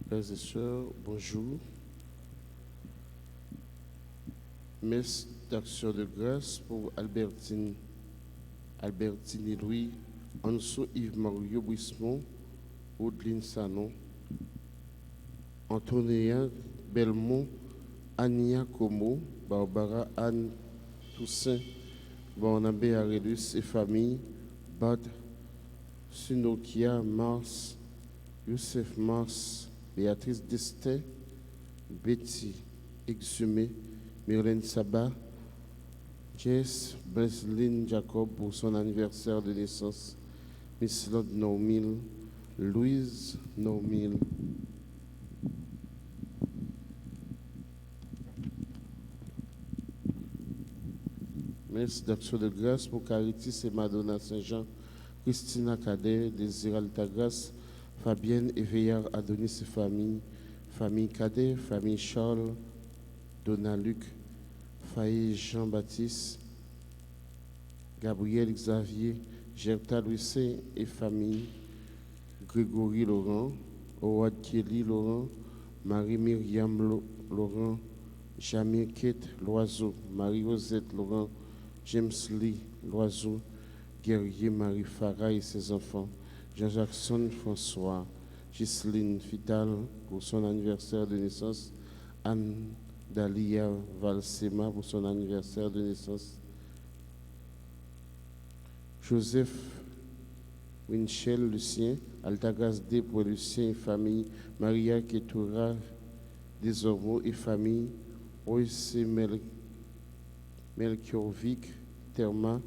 Frères et sœurs, bonjour. Messe d'action de grâce pour Albertine et Louis, Anso Yves-Mario Brismont, Audeline Sanon, Antonia Belmont, Ania Como, Barbara Anne Toussaint, Barnabé Arédus et famille, Bad Sunokia Mars, Youssef Mars, Béatrice Destin, Betty Exhumé, Myrlène Sabat, Jess Breslin Jacob pour son anniversaire de naissance, Miss Lord Normil, Louise Normil. Messe d'action de grâce pour Caritis et Madonna Saint-Jean, Christina Cadet, Désir Altagrace, Fabienne et Veillard Adonis et famille, famille Cadet, famille Charles, Donna Luc, Faye Jean-Baptiste, Gabriel Xavier, Gerta Louis et famille, Grégory Laurent, Howard Kelly Laurent, Marie-Myriam Laurent, Jamie Kate Loiseau, Marie-Rosette Laurent, James Lee Loiseau, Guerrier Marie Farah et ses enfants, Jean-Jackson François, Ghislaine Fital pour son anniversaire de naissance, Anne Dalia Valsema pour son anniversaire de naissance, Joseph Winchell Lucien, Altagas D pour Lucien et famille, Maria Ketura Desormeaux et famille, O.C. Melchiorvic Therma,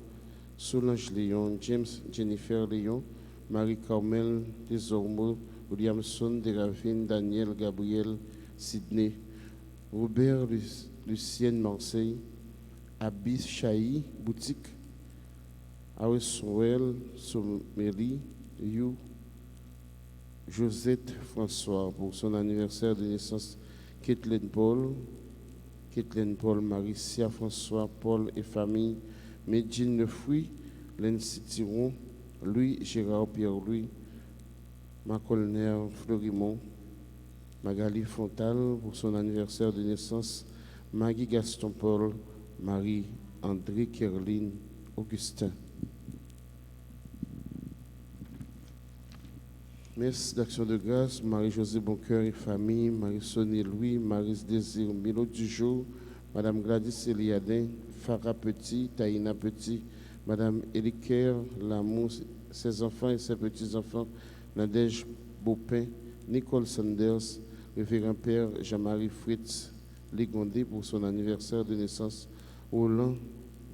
Solange Léon, James Jennifer Léon, Marie-Carmel Desormeaux, Williamson Desravines, Daniel Gabriel Sidney, Robert Lucienne Marseille, Abis Chahi Boutique, Aweswell Someli, You, Josette François pour son anniversaire de naissance, Kathleen Paul, Maricia François, Paul et famille, Medjine Lefouy, Lency Tiron, Louis Gérard Pierre-Louis, Macolner Fleurimont, Magali Fontal pour son anniversaire de naissance, Maggie Gaston Paul, Marie-André Kerline, Augustin. Messe d'action de grâce, Marie-Josée Boncoeur et famille, Marie-Sonie Louis, Marie-Désir Milo du jour, Madame Gladys Eliadin, Farah Petit, Taïna Petit, Madame Eliker Lamou, ses enfants et ses petits-enfants, Nadège Beaupin, Nicole Sanders, Révérend Père Jean-Marie Fritz Ligondé pour son anniversaire de naissance, Roland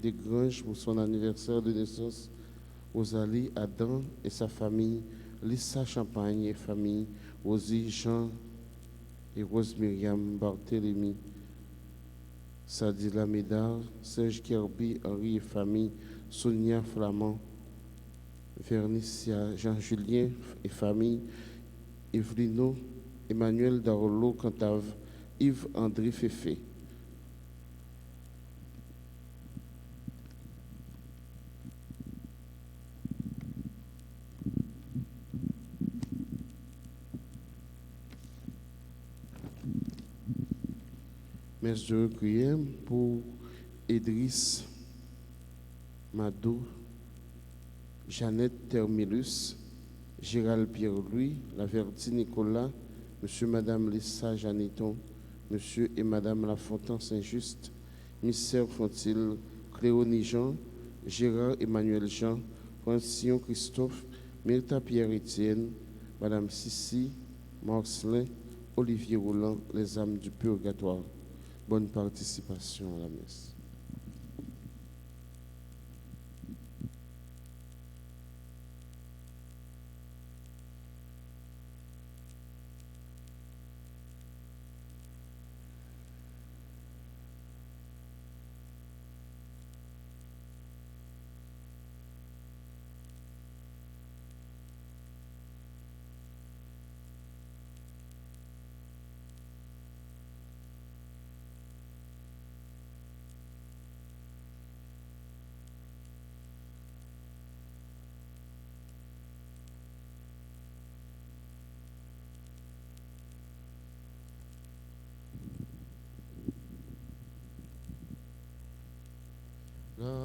Desgranges pour son anniversaire de naissance, Rosalie Adam et sa famille, Lisa Champagne et famille, Rosie Jean et Rose Myriam Barthélémy, Sadila Médard, Serge Kirby, Henri et famille, Sonia Flamand, Vernicia Jean-Julien et famille, Evelino, Emmanuel Darolo Cantave, Yves-André Féfé. Messe de requiem pour Idriss Madou, Jeannette Termilus, Gérald Pierre-Louis, Laverty Nicolas, Monsieur et Madame Lissa Janiton, Monsieur et Madame Lafontaine Saint-Just, Misère Fontile, Cléonie Jean, Gérard Emmanuel Jean, Francillon Christophe, Myrta Pierre-Étienne, Madame Sissi, Marcelin, Olivier Roland, les âmes du purgatoire. Bonne participation à la messe.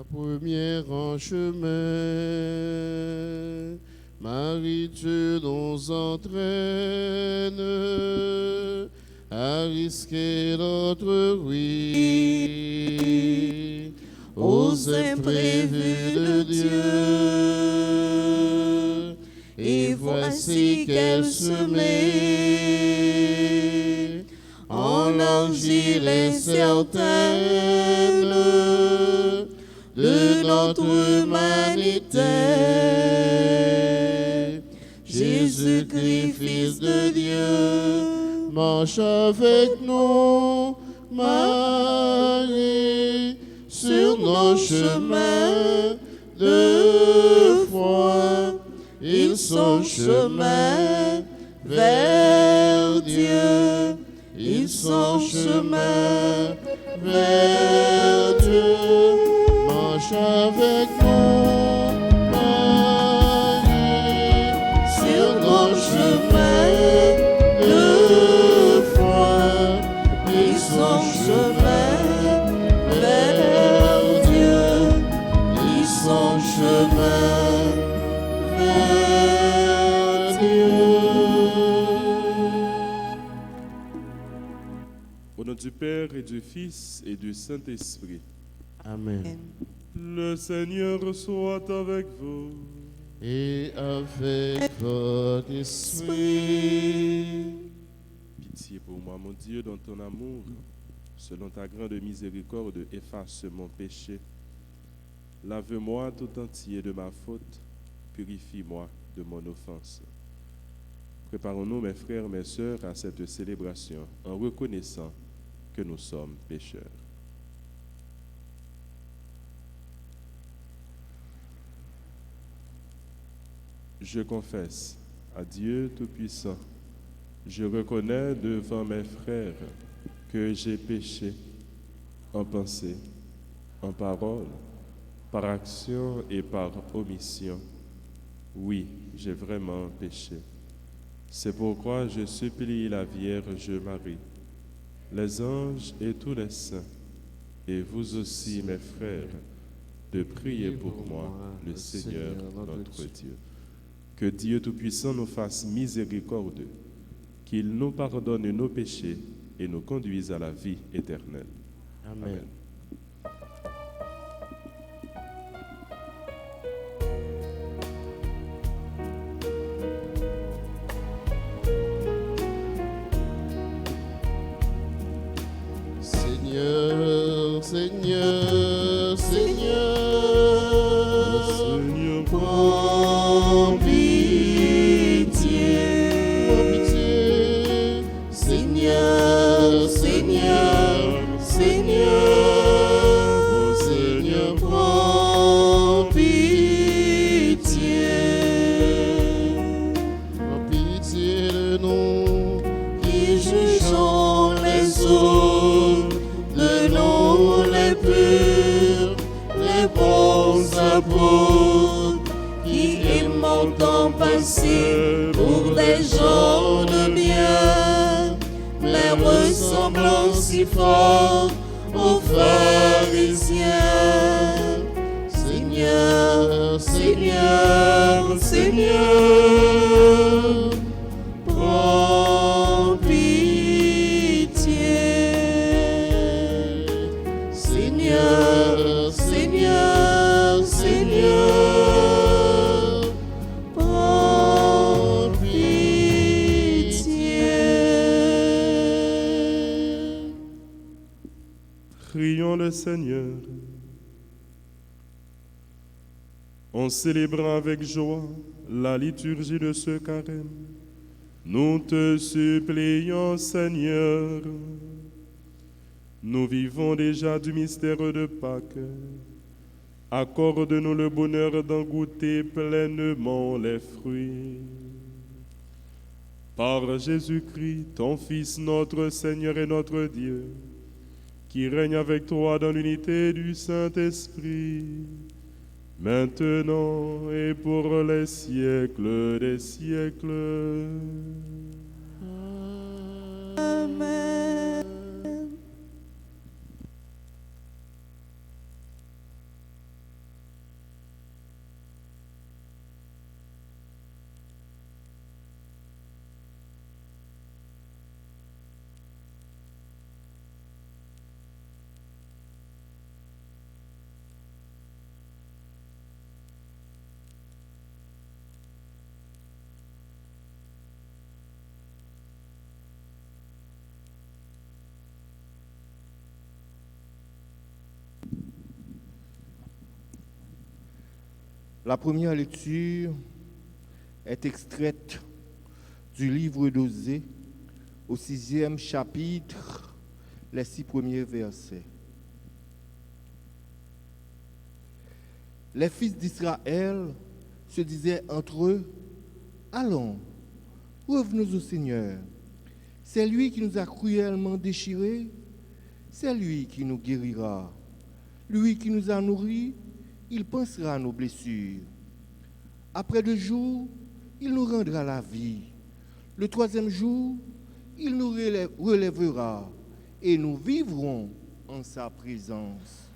La première en chemin, Marie, tu nous entraînes à risquer notre vie aux imprévus de Dieu. Et voici qu'elle se met en l'argile incertaine de notre humanité. Jésus-Christ, Fils de Dieu, marche avec nous, Marie, sur nos chemins de foi. Ils sont chemin vers Dieu. Ils sont chemin vers Dieu. Marche avec nous, Marie, sur nos chemins de foi. Ils sont chemin vers Dieu. Ils sont chemin vers Dieu. Au nom du Père et du Fils et du Saint-Esprit. Amen. Le Seigneur soit avec vous. Et avec votre esprit. Pitié pour moi, mon Dieu, dans ton amour, selon ta grande miséricorde, efface mon péché. Lave-moi tout entier de ma faute, purifie-moi de mon offense. Préparons-nous, mes frères, mes sœurs, à cette célébration en reconnaissant que nous sommes pécheurs. Je confesse à Dieu Tout-Puissant, je reconnais devant mes frères que j'ai péché en pensée, en parole, par action et par omission. Oui, j'ai vraiment péché. C'est pourquoi je supplie la Vierge Marie, les anges et tous les saints, et vous aussi, mes frères, de prier pour moi, le Seigneur notre Dieu. Que Dieu Tout-Puissant nous fasse miséricorde, qu'il nous pardonne nos péchés et nous conduise à la vie éternelle. Amen. Amen. Seigneur, Seigneur, Seigneur, Seigneur, prends pitié, Seigneur, Seigneur, Seigneur, oh Seigneur, prends pitié de nous qui jugeons les autres, de nous les purs, les bons apôtres, qui aimons tant passer pour des gens de bien, les ressemblant si fort aux pharisiens. Seigneur, Seigneur, Seigneur, prends pitié. Seigneur, Seigneur, Seigneur, prends pitié. prions le Seigneur. En célébrant avec joie la liturgie de ce carême, nous te supplions, Seigneur. Nous vivons déjà du mystère de Pâques. Accorde-nous le bonheur d'en goûter pleinement les fruits. Par Jésus-Christ, ton Fils, notre Seigneur et notre Dieu, qui règne avec toi dans l'unité du Saint-Esprit, maintenant et pour les siècles des siècles. Amen. La première lecture est extraite du livre d'Osée au 6e chapitre, les 6 premiers versets. Les fils d'Israël se disaient entre eux, « Allons, revenons au Seigneur. C'est lui qui nous a cruellement déchirés, c'est lui qui nous guérira. Lui qui nous a nourris, il pansera nos blessures. Après 2 jours, il nous rendra la vie. Le 3e jour, il nous relèvera et nous vivrons en sa présence.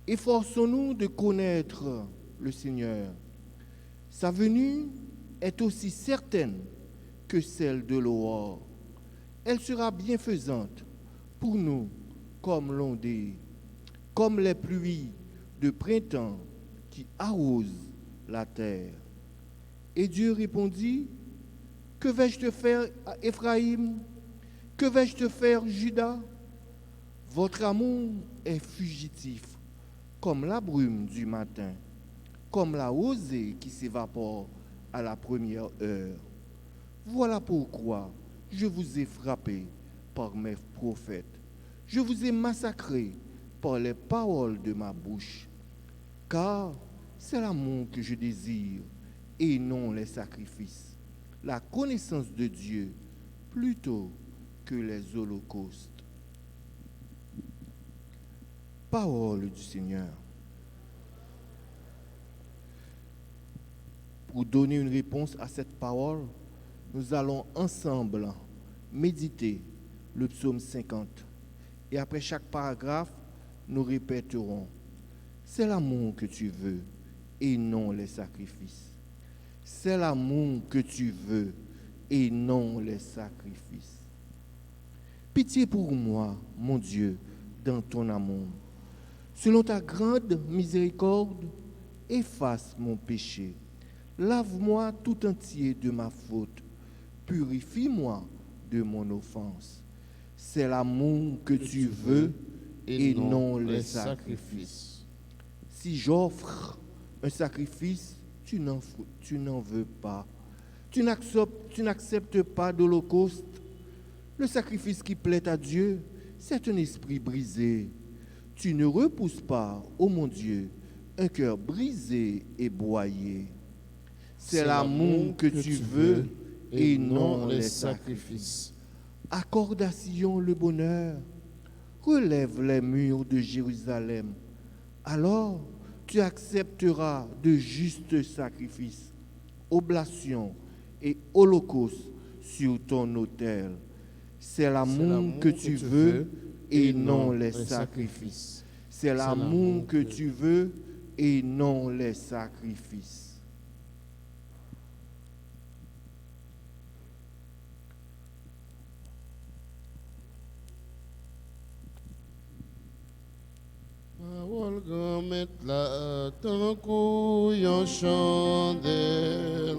Efforçons-nous de connaître le Seigneur. Sa venue est aussi certaine que celle de l'aurore. Elle sera bienfaisante pour nous comme l'ondée, comme les pluies de printemps qui arrosent la terre. Et Dieu répondit, « Que vais-je te faire, Éphraïm? Que vais-je te faire, Juda? Votre amour est fugitif, comme la brume du matin, comme la rosée qui s'évapore à la première heure. Voilà pourquoi je vous ai frappé par mes prophètes. Je vous ai massacré par les paroles de ma bouche. Car c'est l'amour que je désire et non les sacrifices, la connaissance de Dieu plutôt que les holocaustes. » Parole du Seigneur. Pour donner une réponse à cette parole, nous allons ensemble méditer le psaume 50. Et après chaque paragraphe, nous répéterons « C'est l'amour que tu veux et non les sacrifices. C'est l'amour que tu veux et non les sacrifices. Pitié pour moi, mon Dieu, dans ton amour. Selon ta grande miséricorde, efface mon péché. Lave-moi tout entier de ma faute. Purifie-moi de mon offense. C'est l'amour que tu veux et non les sacrifices. Si j'offre un sacrifice, tu n'en veux pas. Tu n'acceptes pas d'holocauste. Le sacrifice qui plaît à Dieu, c'est un esprit brisé. Tu ne repousses pas, ô mon Dieu, un cœur brisé et broyé. C'est l'amour que tu veux et non les sacrifices. Accorde à Sion le bonheur. Relève les murs de Jérusalem. Alors, tu accepteras de justes sacrifices, oblations et holocaustes sur ton autel. C'est l'amour que tu veux et non les sacrifices. C'est l'amour que tu veux et non les sacrifices. Parole grand mettre là, tant qu'on chandelle.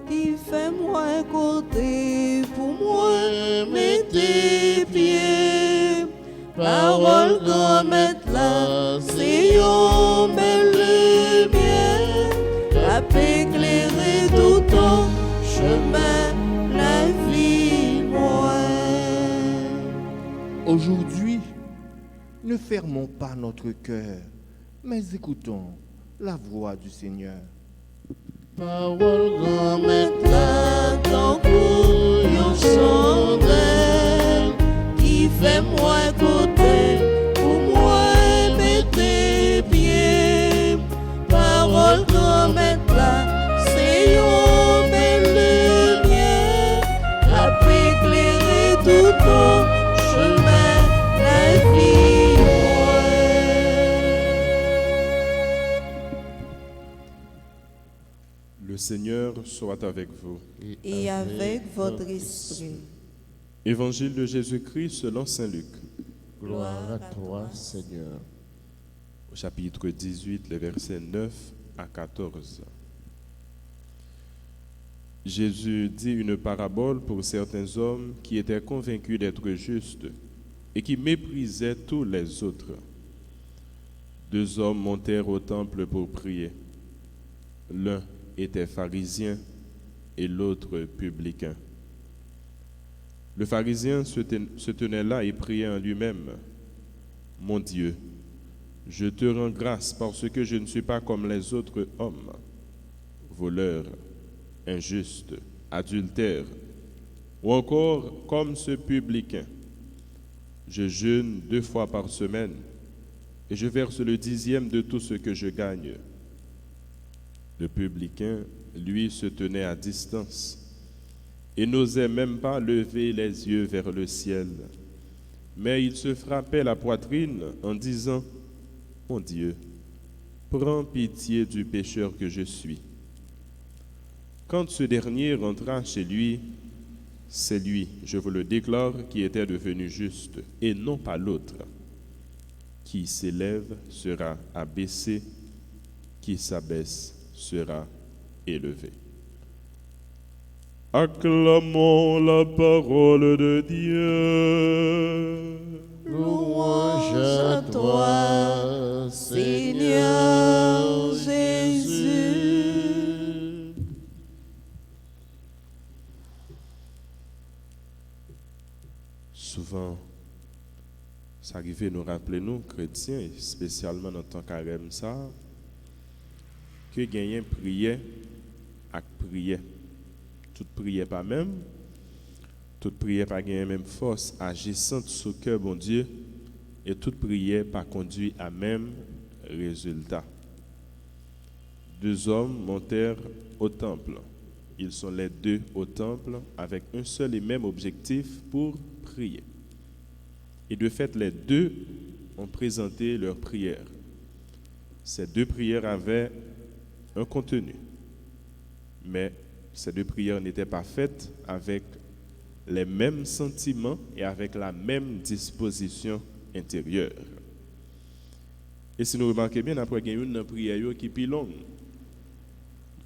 Qui fait moi côté pour moi mettez pieds. Parole grand mettre là, c'est une belle lumière. La paix éclairer tout ton chemin, la vie moi. Aujourd'hui, ne fermons pas notre cœur, mais écoutons la voix du Seigneur. Parole grand mettre là, tant qu'on chandelle, qui fait moi côté, pour moi mettez pieds. Parole grand mettre là, c'est une belle lumière, la paix éclairer tout ton chemin, la vie. Le Seigneur soit avec vous. Et avec votre esprit. Évangile de Jésus-Christ selon saint Luc. Gloire à toi, Seigneur. Au chapitre 18, les versets 9 à 14. Jésus dit une parabole pour certains hommes qui étaient convaincus d'être justes et qui méprisaient tous les autres. 2 hommes montèrent au temple pour prier. L'un était pharisien et l'autre publicain. Le pharisien se tenait là et priait en lui-même. « Mon Dieu, je te rends grâce parce que je ne suis pas comme les autres hommes, voleurs, injustes, adultères, ou encore comme ce publicain. Je jeûne 2 fois par semaine et je verse le 10e de tout ce que je gagne. » Le publicain, lui, se tenait à distance et n'osait même pas lever les yeux vers le ciel. Mais il se frappait la poitrine en disant, « Mon Dieu, prends pitié du pécheur que je suis. » Quand ce dernier rentra chez lui, c'est lui, je vous le déclare, qui était devenu juste, et non pas l'autre. Qui s'élève sera abaissé, qui s'abaisse sera élevé. Acclamons la parole de Dieu. Louange à toi, Seigneur Jésus. Souvent, ça arrive nous rappeler, nous, chrétiens, et spécialement dans le temps carême, ça, que gagner prière à prière. Toute prière pas même, toute prière pas gagner même force agissante sur le cœur, bon Dieu, et toute prière pas conduit à même résultat. 2 hommes montèrent au temple. Ils sont les 2 au temple avec un seul et même objectif pour prier. Et de fait, les 2 ont présenté leur prière. Ces 2 prières avaient un contenu, mais ces 2 prières n'étaient pas faites avec les mêmes sentiments et avec la même disposition intérieure. Et si nous remarquons bien, après il y a une prière qui est plus longue.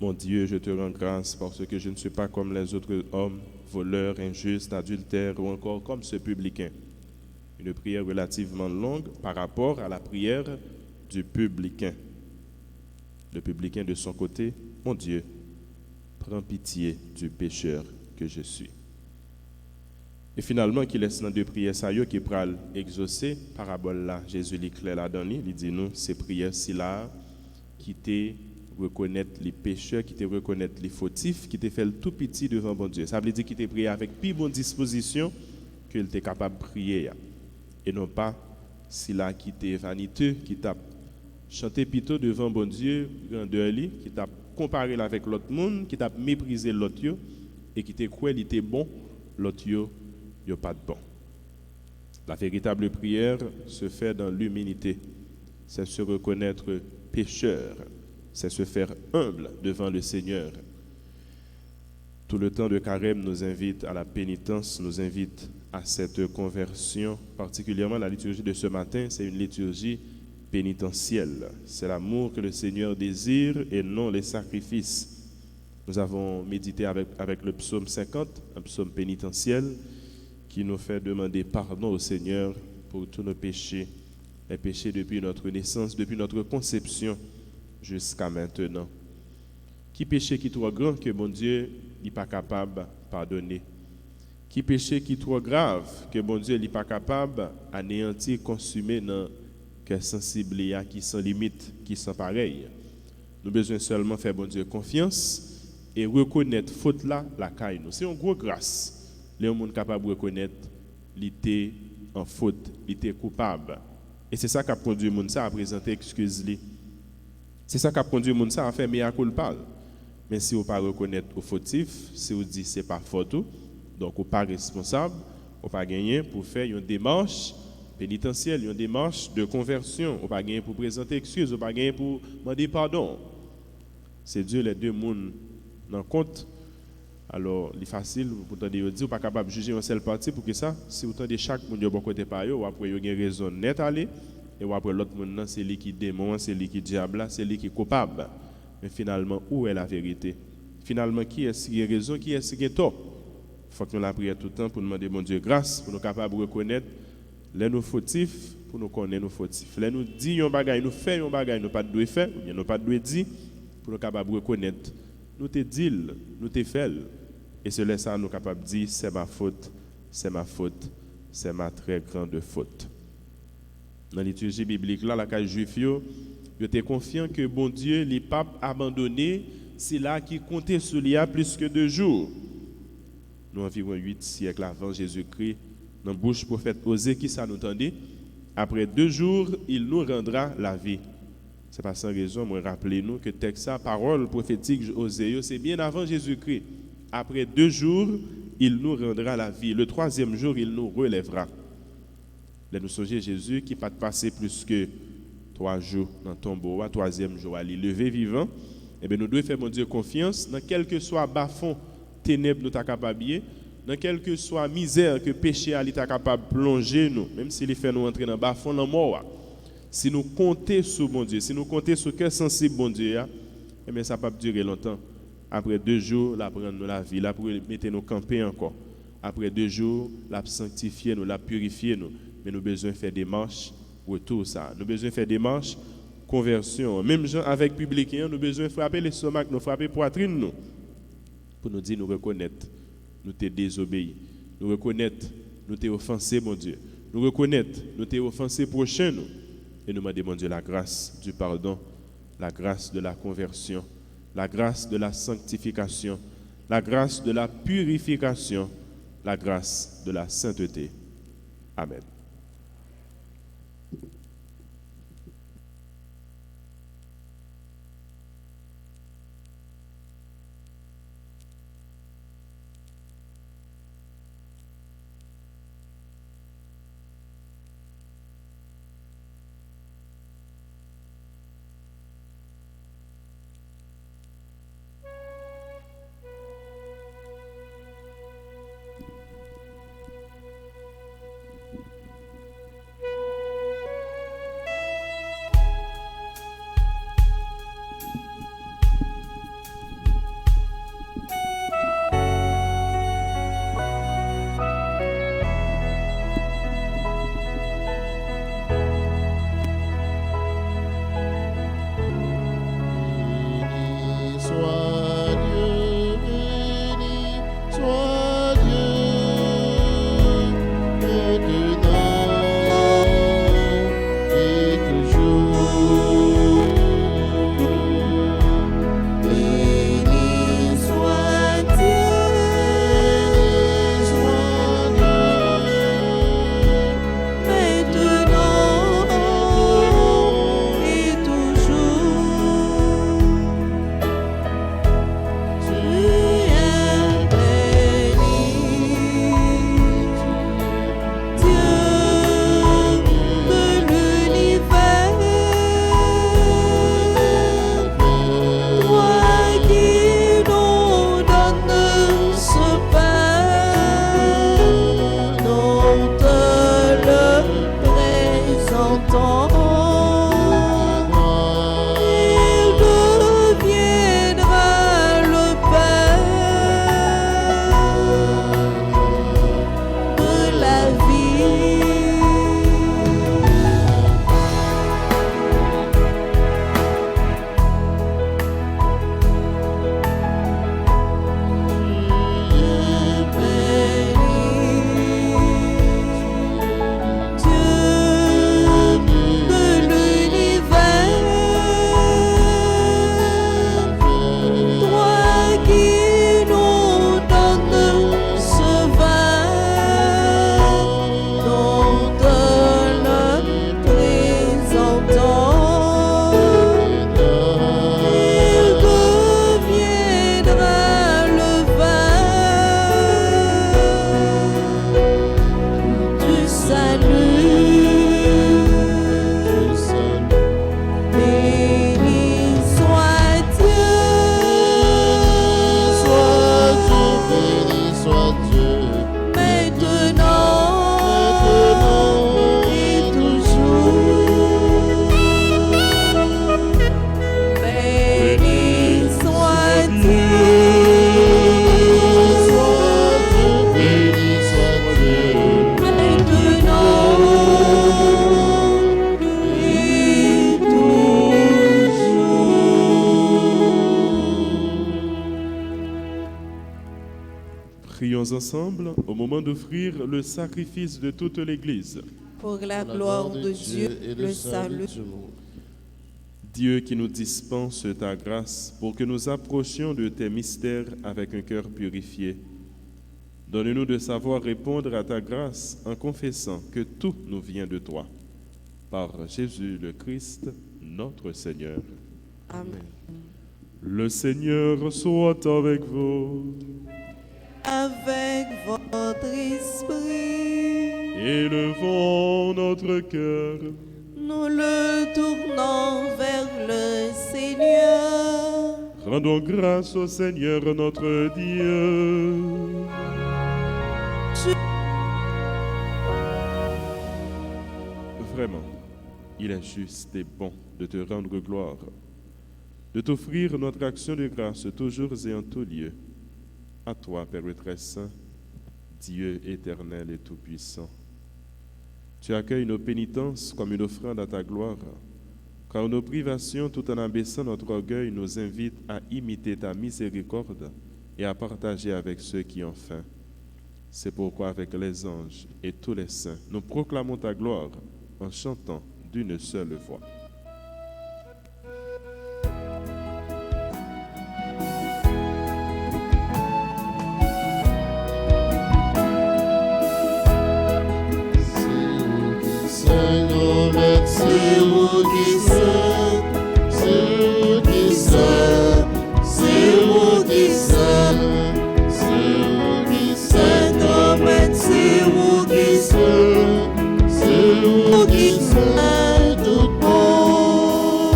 Mon Dieu, je te rends grâce parce que je ne suis pas comme les autres hommes, voleurs, injustes, adultères ou encore comme ce publicain. Une prière relativement longue par rapport à la prière du publicain. Le publicain de son côté, mon Dieu, prends pitié du pécheur que je suis. Et finalement, qui laisse dans 2 prières ça qui pral exaucer parabole là, Jésus lui clair là dans il dit nous ces prières ci là qui te reconnaître les pécheurs, qui te reconnaître les fautifs, qui te fait le tout petit devant bon Dieu. Ça veut dire qu'il te prié avec plus bonne disposition qu'il était capable de prier et non pas si là qui te vaniteux, qui t'a chanté plutôt devant bon Dieu, grandeur lui, qui t'a comparé avec l'autre monde, qui t'a méprisé l'autre et qui te croit il était bon, l'autre yo pas de bon. La véritable prière se fait dans l'humilité. C'est se reconnaître pécheur, c'est se faire humble devant le Seigneur. Tout le temps de carême nous invite à la pénitence, nous invite à cette conversion, particulièrement la liturgie de ce matin, c'est une liturgie pénitentielle. C'est l'amour que le Seigneur désire et non les sacrifices. Nous avons médité avec le psaume 50, un psaume pénitentiel qui nous fait demander pardon au Seigneur pour tous nos péchés, les péchés depuis notre naissance, depuis notre conception jusqu'à maintenant. Qui péché qui est trop grand que mon Dieu n'est pas capable de pardonner? Qui péché qui est trop grave que mon Dieu n'est pas capable d'anéantir, consumer dans que sensible qui sans limite, qui sans pareil? Nous avons besoin seulement faire bon Dieu confiance et reconnaître faute là la caille nous. C'est une grosse grâce. Les gens sont capables de reconnaître l'été en faute, l'été coupable. Et c'est ça qui a conduit les gens à présenter excuse. C'est ça qui a conduit les gens à faire mea culpa. Mais si vous ne pas reconnaître au fautif, si vous dites que ce n'est pas faute, donc vous n'êtes pas responsable, vous n'avez pas gagné pour faire une démarche pénitentielle, une démarche de conversion, vous n'avez pas gagné pour présenter excuse, vous n'avez pas gagné pour demander pardon. C'est Dieu les 2 mondes dans compte. Alors, il est facile pour vous dire, vous n'êtes pas capable de juger un seul parti pour que ça, si vous entendez chaque monde de bon côté par eux, ou après, vous avez raison net aller, et ou après, l'autre monde, c'est lui qui démon, c'est lui qui diable, c'est lui qui est coupable. Mais finalement, où est la vérité? Finalement, qui est-ce qui a raison, qui est-ce qui a tort? Il faut que nous la prions tout le temps pour demander, mon Dieu, grâce, pour nous capables de reconnaître les nous fautifs, pour nous connaître nos fautifs. Les nous disons un bagage, nous faisons un bagage, nous pas de faire, ou bien nous pas de dire, pour nous capables de reconnaître, nous te dit, nous te fait. Et c'est ça nous capables de dire, c'est ma faute, c'est ma faute, c'est ma très grande faute. Dans la liturgie biblique, là, la case juif, yo était confiant que bon Dieu, les papes abandonnés, c'est là qui comptait sur lui plus que 2 jours. Nous, environ 8 siècles avant Jésus-Christ, dans la bouche prophète Osée, qui ça nous tendait? Après 2 jours, il nous rendra la vie. Ce n'est pas sans raison, moi, rappelez-nous que texte ça, parole prophétique Osée, c'est bien avant Jésus-Christ. Après 2 jours, il nous rendra la vie. Le 3e jour, il nous relèvera. Là, nous songez Jésus qui pas passé plus que 3 jours dans le tombeau, 3e jour, à lever vivant. Eh bien, nous devons faire, mon Dieu, confiance dans quel que soit bas-fond, ténèbres, nous sommes capables, dans quelle que soit misère que péché est capable de plonger nous, même s'il fait nous entrer dans bas-fond, dans mort. Si nous comptons sur mon Dieu, si nous comptons sur cœur sensible, bon Dieu, eh bien, ça ne peut pas durer longtemps. Après 2 jours, la prendre nous la vie, la pour mettre nous camper encore. Après 2 jours, la sanctifier nous, la purifier nous. Mais nous avons besoin de faire des marches, retour ça. Nous avons besoin de faire des marches, conversion. Même gens avec publicains, nous avons besoin de frapper l'estomac, nous frapper poitrine nous. Pour nous dire, nous reconnaître, nous t'es désobéi. Nous reconnaître, nous t'es offensé, mon Dieu. Nous reconnaître, nous t'es offensé prochain nous. Et nous demandons, mon Dieu, la grâce du pardon, la grâce de la conversion, la grâce de la sanctification, la grâce de la purification, la grâce de la sainteté. Amen. Prions ensemble au moment d'offrir le sacrifice de toute l'Église. Pour la gloire de Dieu et le salut du monde. Dieu qui nous dispense ta grâce pour que nous approchions de tes mystères avec un cœur purifié. Donne-nous de savoir répondre à ta grâce en confessant que tout nous vient de toi. Par Jésus le Christ, notre Seigneur. Amen. Le Seigneur soit avec vous. Avec votre esprit, Élevons notre cœur. nous le tournons vers le Seigneur. Rendons grâce au Seigneur notre Dieu. Vraiment, il est juste et bon de te rendre gloire, de t'offrir notre action de grâce toujours et en tout lieu. À toi, Père très saint, Dieu éternel et tout-puissant. Tu accueilles nos pénitences comme une offrande à ta gloire, car nos privations, tout en abaissant notre orgueil, nous invitent à imiter ta miséricorde et à partager avec ceux qui ont faim. C'est pourquoi, avec les anges et tous les saints, nous proclamons ta gloire en chantant d'une seule voix. C'est vous qui saint, c'est vous qui saint, c'est vous qui saint, c'est vous qui saint, c'est vous qui saint, c'est vous qui saint, tout bon.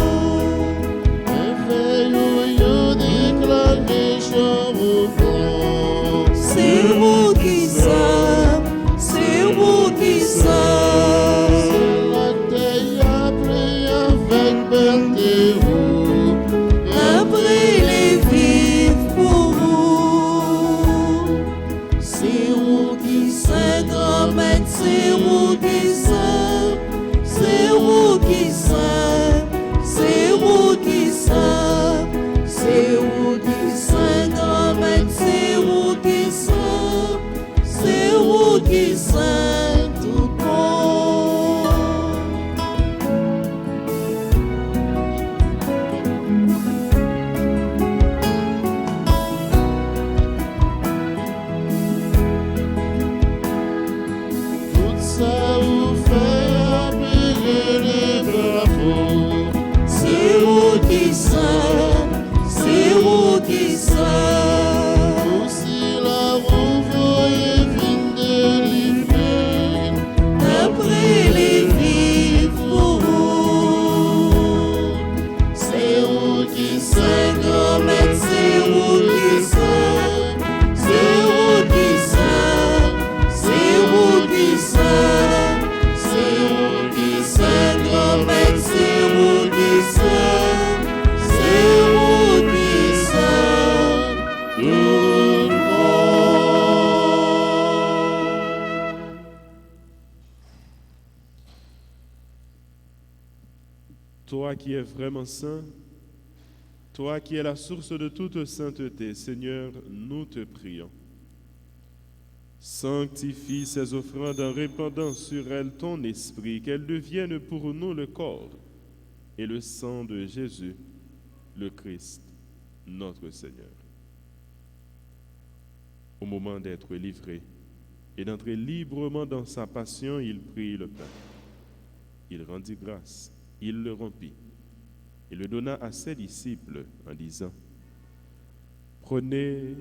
Merveilleux déclaré, je vous prends. C'est vous qui saint, c'est vous qui saint. Toi qui es vraiment saint, toi qui es la source de toute sainteté, Seigneur, nous te prions. Sanctifie ces offrandes en répandant sur elles ton esprit, qu'elles deviennent pour nous le corps et le sang de Jésus, le Christ, notre Seigneur. Au moment d'être livré et d'entrer librement dans sa passion, il prit le pain. Il rendit grâce, il le rompit et le donna à ses disciples en disant: Prenez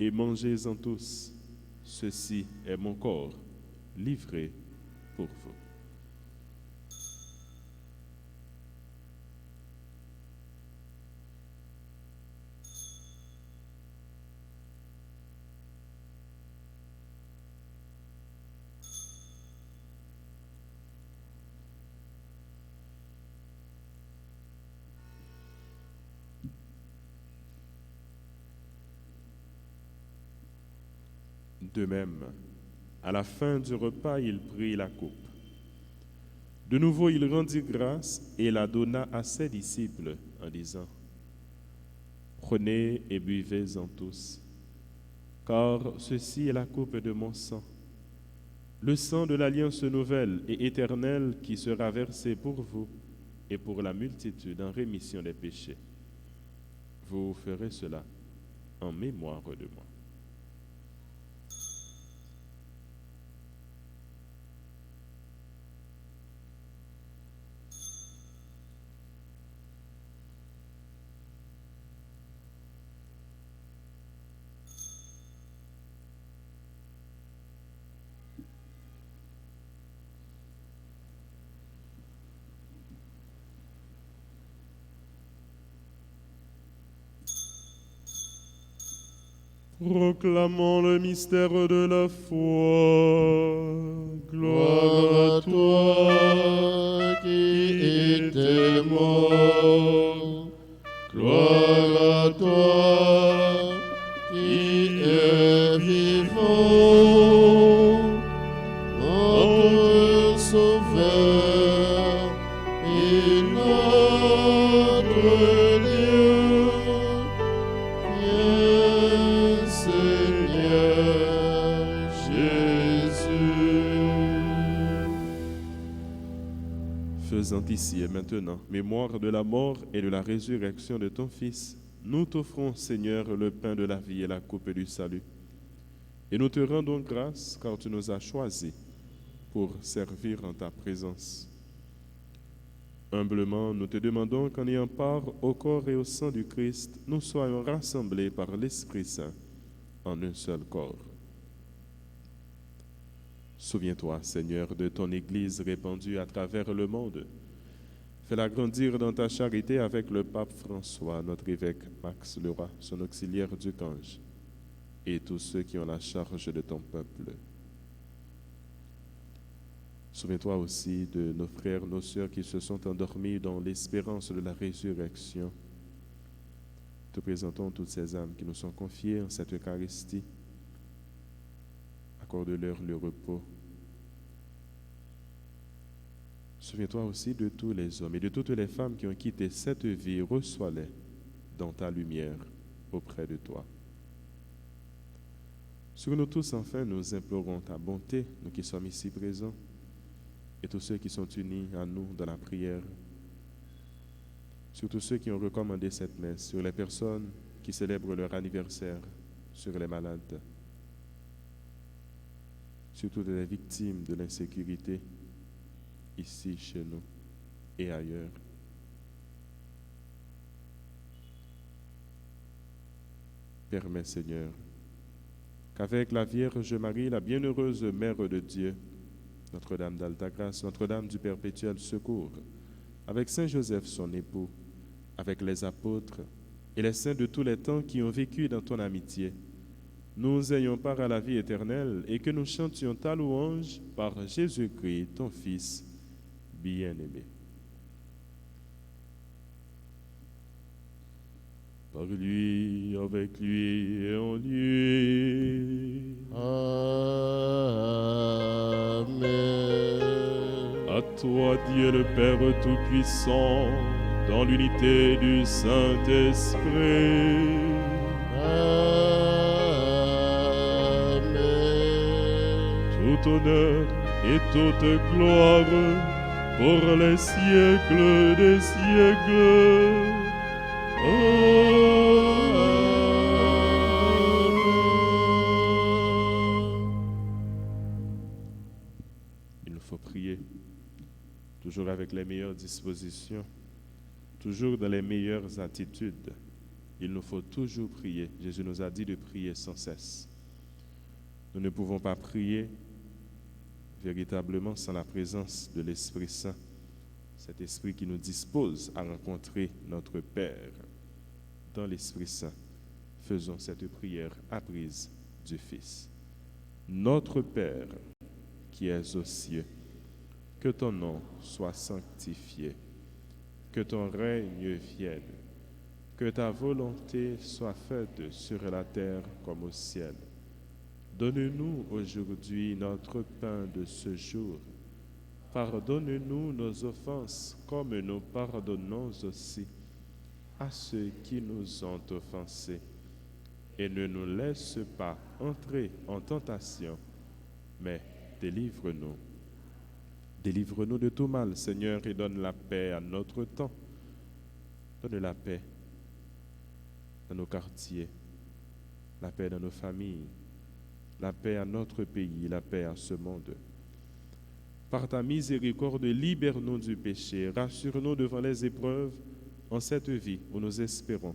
et mangez-en tous, ceci est mon corps livré pour vous. De même, à la fin du repas, il prit la coupe. De nouveau, il rendit grâce et la donna à ses disciples en disant: Prenez et buvez-en tous, car ceci est la coupe de mon sang, le sang de l'alliance nouvelle et éternelle qui sera versé pour vous et pour la multitude en rémission des péchés. Vous ferez cela en mémoire de moi. Proclamons le mystère de la foi. Gloire à toi qui étais mort. Gloire à toi qui es vivant. Notre Sauveur et notre Dieu. Viens, Seigneur Jésus. Faisant ici et maintenant mémoire de la mort et de la résurrection de ton Fils, nous t'offrons, Seigneur, le pain de la vie et la coupe du salut. Et nous te rendons grâce car tu nous as choisis pour servir en ta présence. Humblement, nous te demandons qu'en ayant part au corps et au sang du Christ, nous soyons rassemblés par l'Esprit Saint en un seul corps. Souviens-toi, Seigneur, de ton Église répandue à travers le monde. Fais-la grandir dans ta charité avec le pape François, notre évêque Max Leroy, son auxiliaire du Cange, et tous ceux qui ont la charge de ton peuple. Souviens-toi aussi de nos frères, nos sœurs qui se sont endormis dans l'espérance de la résurrection. Te présentons toutes ces âmes qui nous sont confiées en cette Eucharistie. Accorde-leur le repos. Souviens-toi aussi de tous les hommes et de toutes les femmes qui ont quitté cette vie. Reçois-les dans ta lumière auprès de toi. Sur nous tous, enfin, nous implorons ta bonté, nous qui sommes ici présents, et tous ceux qui sont unis à nous dans la prière, sur tous ceux qui ont recommandé cette messe, sur les personnes qui célèbrent leur anniversaire, sur les malades, sur toutes les victimes de l'insécurité, ici chez nous et ailleurs. Permets, Seigneur, qu'avec la Vierge Marie, la bienheureuse Mère de Dieu, Notre-Dame d'Alta-Grâce, Notre-Dame du Perpétuel Secours, avec Saint Joseph, son époux, avec les apôtres et les saints de tous les temps qui ont vécu dans ton amitié, nous ayons part à la vie éternelle et que nous chantions ta louange par Jésus-Christ, ton Fils bien-aimé. Par lui, avec lui et en lui. Amen. À toi, Dieu le Père Tout-Puissant, dans l'unité du Saint-Esprit. Amen. Tout honneur et toute gloire pour les siècles des siècles. Il nous faut prier, toujours avec les meilleures dispositions, toujours dans les meilleures attitudes. Il nous faut toujours prier. Jésus nous a dit de prier sans cesse. Nous ne pouvons pas prier véritablement sans la présence de l'Esprit Saint, cet Esprit qui nous dispose à rencontrer notre Père. Dans l'Esprit Saint, faisons cette prière apprise du Fils. Notre Père, qui es aux cieux, que ton nom soit sanctifié, que ton règne vienne, que ta volonté soit faite sur la terre comme au ciel. Donne-nous aujourd'hui notre pain de ce jour. Pardonne-nous nos offenses comme nous pardonnons aussi à ceux qui nous ont offensés. et ne nous laisse pas entrer en tentation, mais délivre-nous. Délivre-nous de tout mal, Seigneur, et donne la paix à notre temps. Donne la paix dans nos quartiers, la paix dans nos familles, la paix à notre pays, la paix à ce monde. Par ta miséricorde, libère-nous du péché, rassure-nous devant les épreuves en cette vie où nous espérons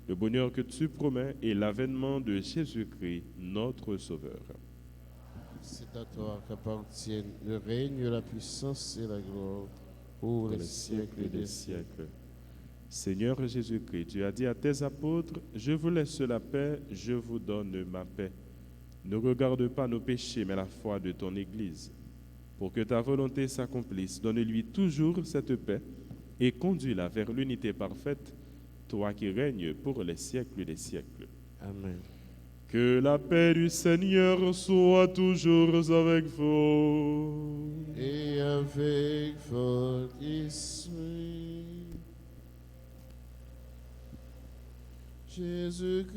le bonheur que tu promets et l'avènement de Jésus-Christ, notre Sauveur. C'est à toi qu'appartiennent le règne, la puissance et la gloire pour les siècles des siècles. Seigneur Jésus-Christ, tu as dit à tes apôtres, je vous laisse la paix, je vous donne ma paix. Ne regarde pas nos péchés, mais la foi de ton Église. Pour que ta volonté s'accomplisse, donne-lui toujours cette paix et conduis-la vers l'unité parfaite, toi qui règnes pour les siècles des siècles. Amen. Que la paix du Seigneur soit toujours avec vous. Et avec votre esprit. Jésus-Christ,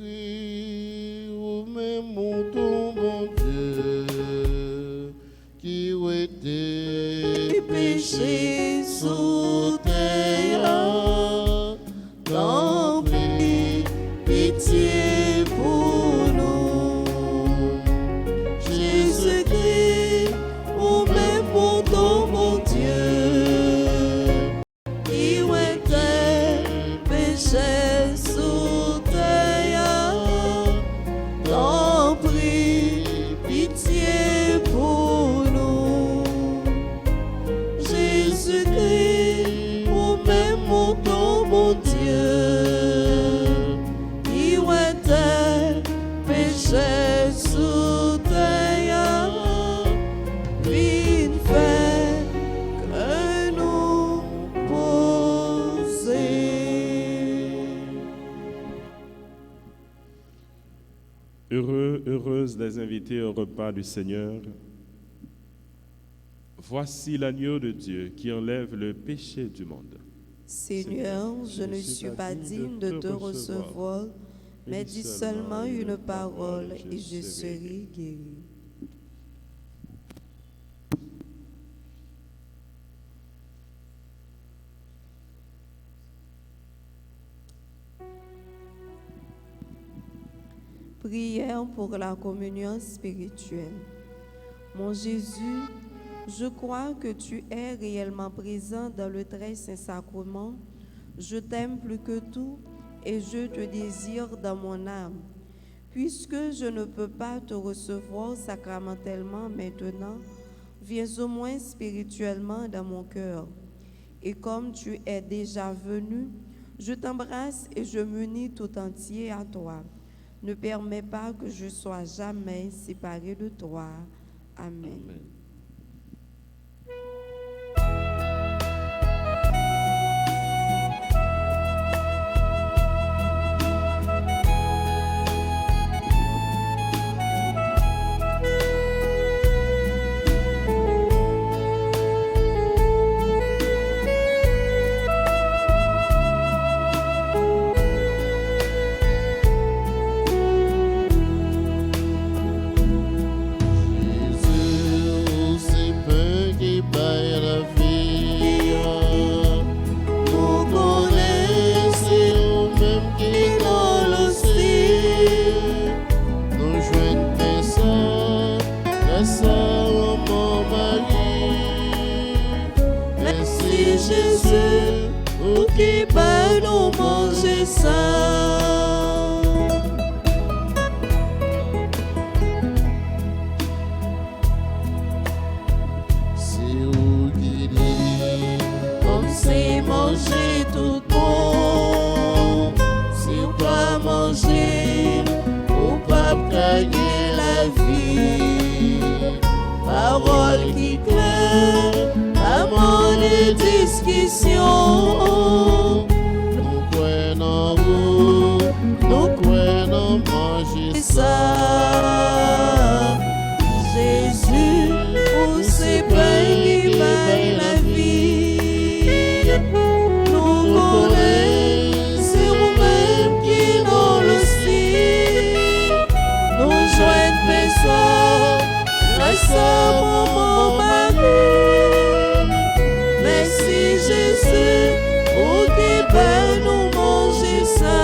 vous-même mon ton, mon Dieu, qui était péché sous terre, t'en prie, pitié pour nous. Jésus-Christ, vous-même mon ton, mon Dieu, qui était péché sous terre, t'en prie, pitié pour nous. Jésus-Christ, vous-même mon ton, mon Dieu, qui était péché sous terre, vite fait que nous poser. Heureux, heureuses les invités au repas du Seigneur. Voici l'agneau de Dieu qui enlève le péché du monde. Seigneur, je ne suis pas digne de te recevoir, mais dis seulement une parole et je serai guéri. Prière pour la communion spirituelle. Mon Jésus, je crois que tu es réellement présent dans le très saint sacrement. Je t'aime plus que tout et je te désire dans mon âme. Puisque je ne peux pas te recevoir sacramentellement maintenant, viens au moins spirituellement dans mon cœur. Et comme tu es déjà venu, je t'embrasse et je m'unis tout entier à toi. Ne permets pas que je sois jamais séparé de toi. Amen. Amen. Jésus, vous qui peut nous manger ça. C'est où qu'il est, Comme c'est manger tout bon, si on pas manger, ou pas gagner la vie. Parole qui claire, pas de discussion. nous prenons vous, nous prenons manger Ça, Jésus, pour ces pains qui paient la vie. Nous connaissons vous-même qui dans le ciel. à mon mari. Merci Jésus, pour qui peut nous manger ça.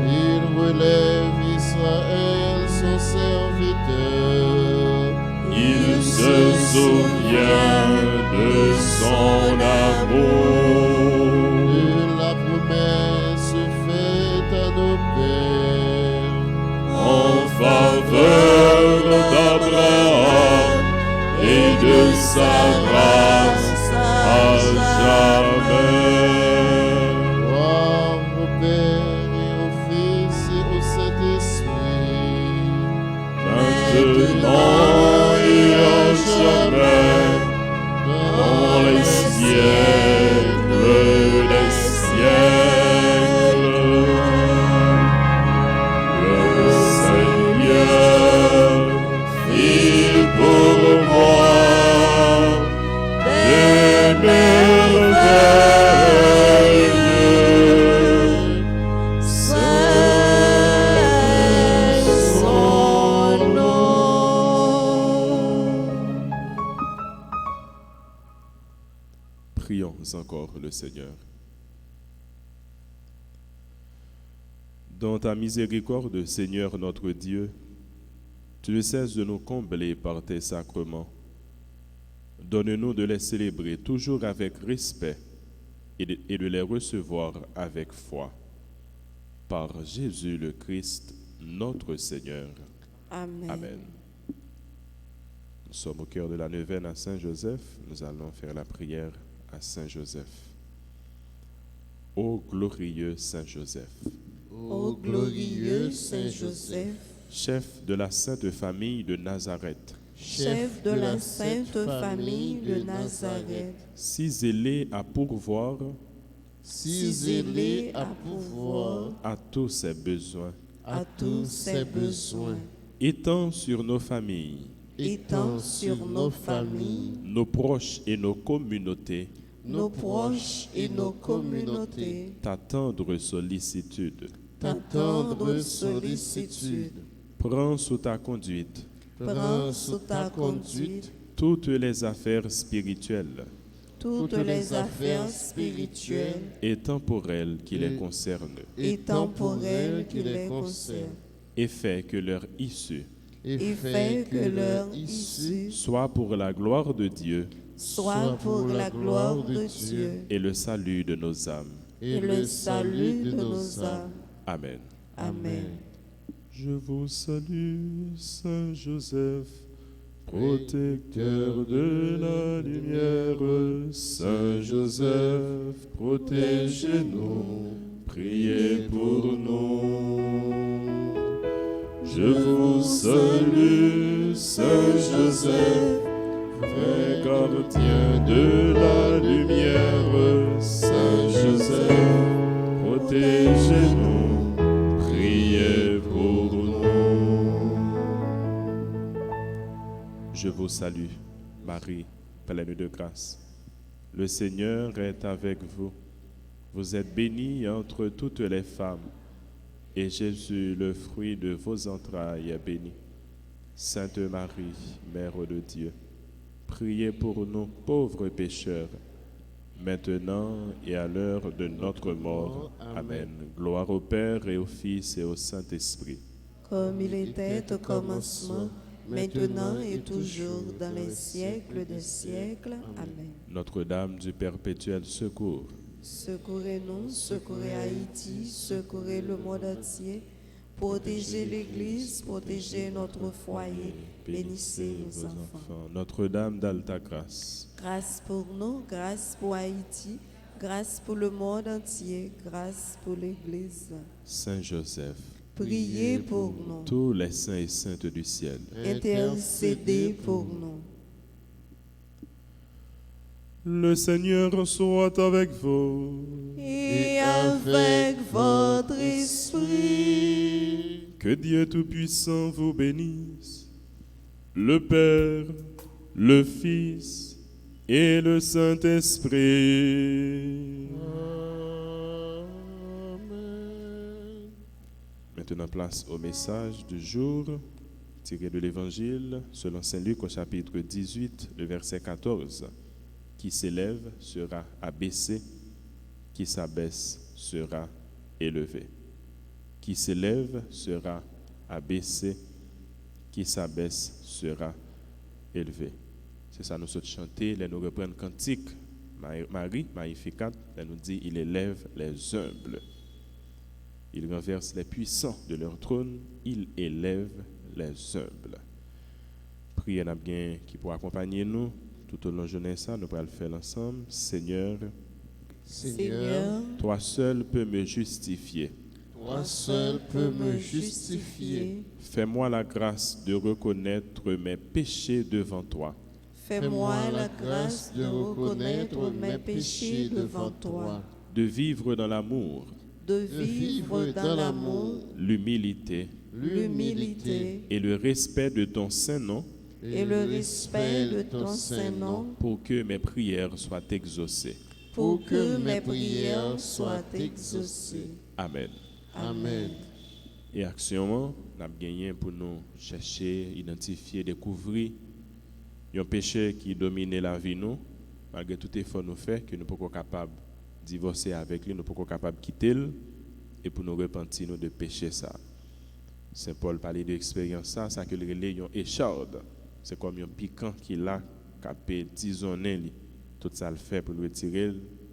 Il relève Israël, son serviteur. Seigneur. Dans ta miséricorde, Seigneur notre Dieu, tu ne cesses de nous combler par tes sacrements. Donne-nous de les célébrer toujours avec respect et de les recevoir avec foi. Par Jésus le Christ, notre Seigneur. Amen. Amen. Nous sommes au cœur de la neuvaine à Saint-Joseph. Nous allons faire la prière à Saint-Joseph. Ô glorieux Saint-Joseph, Ô glorieux Saint-Joseph, chef de la Sainte Famille de Nazareth, chef de la Sainte Famille de Nazareth, si zélé à pourvoir Si zélé à pouvoir à tous ses besoins, à tous ses besoins, étends sur nos familles, étends sur nos familles, nos proches et nos communautés nos proches et nos communautés, ta tendre sollicitude. ta tendre sollicitude. Prends sous ta conduite Prends sous ta conduite toutes les affaires spirituelles toutes les affaires spirituelles et temporelles qui les concernent, et temporelles qui les concernent, et fais que leur issue et fais que leur issue soit pour la gloire de Dieu soit pour la gloire de Dieu et le salut de nos âmes. et le salut de nos âmes. Amen. Amen. Je vous salue, Saint Joseph, protecteur de la lumière. Saint Joseph, protégez-nous, priez pour nous. Je vous salue, Saint Joseph, vrai gardien de la lumière. Saint Joseph, protégez-nous, priez pour nous. Je vous salue, Marie, pleine de grâce. Le Seigneur est avec vous. Vous êtes bénie entre toutes les femmes, et Jésus, le fruit de vos entrailles, est béni. Sainte Marie, Mère de Dieu, priez pour nous pauvres pécheurs, maintenant et à l'heure de notre mort. Amen. Gloire au Père et au Fils et au Saint-Esprit. Comme il était au commencement, maintenant et toujours, dans les siècles des siècles. Amen. Notre-Dame du Perpétuel Secours, Secourez-nous, secourez Haïti, secourez le monde entier. Protégez l'Église, protégez notre foyer. Bénissez nos enfants. Notre-Dame d'Alta Grâce, Grâce pour nous, grâce pour Haïti, grâce pour le monde entier, grâce pour l'Église. Saint Joseph, Priez pour nous. tous les saints et saintes du ciel, Intercédez pour nous. le Seigneur soit avec vous. Et avec votre esprit. Que Dieu Tout-Puissant vous bénisse, le Père, le Fils et le Saint-Esprit. Amen. Maintenant, place au message du jour tiré de l'Évangile selon Saint Luc au chapitre 18, le verset 14. Qui s'élève sera abaissé, qui s'abaisse sera élevé. Qui s'élève sera abaissé, qui s'abaisse sera élevé. C'est ça nous sommes chanter, là nous reprenons cantique. Marie, Magnificat, là nous dit, il élève les humbles. Il renverse les puissants de leur trône, il élève les humbles. Priez bien qui pour accompagner nous tout au long de la journée, ça, nous allons le faire ensemble. Seigneur, Seigneur, toi seul peux me justifier. Toi seul peux me justifier. Fais-moi la grâce de reconnaître mes péchés devant toi. Fais-moi la grâce de reconnaître mes péchés devant toi, De vivre dans l'amour, de vivre dans l'amour, l'humilité l'humilité et le respect de ton saint nom, et le respect de ton saint nom, pour que mes prières soient exaucées. pour que mes prières soient exaucées. Amen. Amen. Et actuellement, nous avons gagné pour nous chercher, identifier, découvrir un péché qui domine la vie nous, malgré tout effort nous fait, que nous ne sommes pas capables divorcer avec lui, nous ne sommes pas capables de quitter le et pour nous repentir nous de péché ça. Saint Paul parlait de l'expérience ça que le relais yon écharde. C'est comme un piquant qui là capé tisonner tout ça le fait pour le retirer,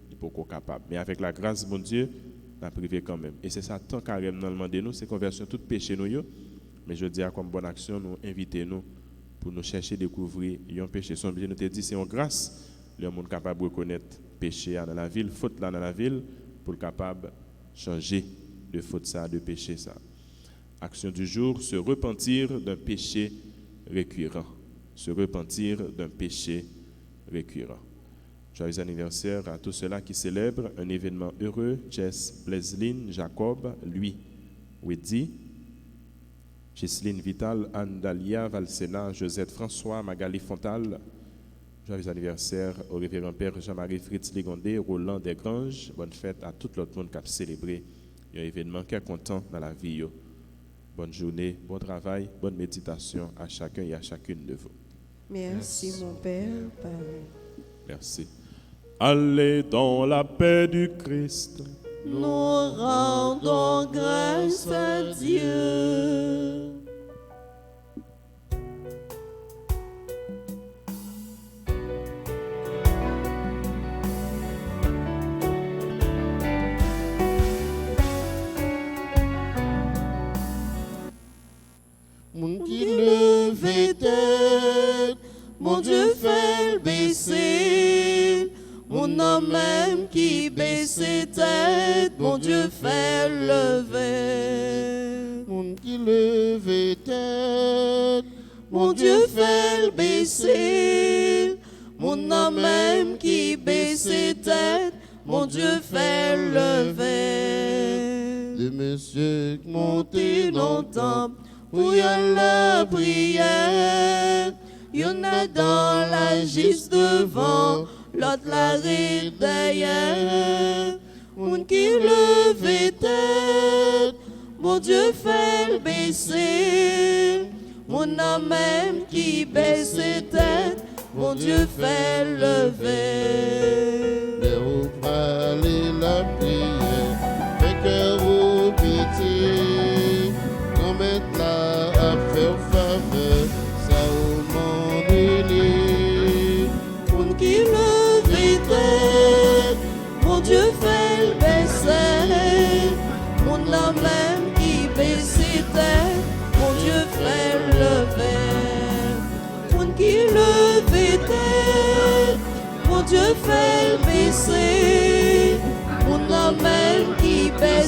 il pas capable. Mais avec la grâce de mon Dieu, on a privé quand même. Et c'est ça tant carrément nous demander nous, c'est conversion tout péché nous yo. Mais je dis à comme bonne action nous inviter nous pour nous chercher découvrir un péché. Son bien nous te dit c'est une grâce le monde capable de reconnaître péché dans la ville, faute là dans la ville pour capable changer de faute ça, de péché ça. Action du jour, se repentir d'un péché récurrent. Se repentir d'un péché récurrent. Joyeux anniversaire à tous ceux-là qui célèbrent un événement heureux. Jess Blaiseline, Jacob, lui, Weddy, Gisline Vital, Anne Dalia, Valsena, Josette François, Magali Fontal. Joyeux anniversaire au révérend père Jean-Marie Fritz Ligondé, Roland Desgranges. Bonne fête à tout l'autre monde qui a célébré un événement qui est content dans la vie. Bonne journée, bon travail, bonne méditation à chacun et à chacune de vous. Merci, mon Père. Père. Merci. Allez dans la paix du Christ. Nous rendons grâce à Dieu. Moun qui leve tête, Mon Dieu fait le baisser. Mon homme même qui baisse tête, mon Dieu fait lever. moun qui leve tête, Mon Dieu fait le baisser. Mon homme même qui baisse tête, mon Dieu fait lever. de monsieur qui Monter monte dans dans le le temple, temple, où y a la prière. Y en a dans la giste devant, l'autre la ride derrière. Moun qui leve tête, mon Dieu fait le baisser. Mon homme même qui baisse tête, mon Dieu fait lever. mais vous parlez la prière, fait cœur au pitié, qu'on mette là à faire faveur, ça au monde est. Moun qui leve tête, mon Dieu fait le baisser. Mon homme même qui baisse tête, mon Dieu fait lever. Moun qui leve tête, mon Dieu fait le baisser. Mon homme même qui baisse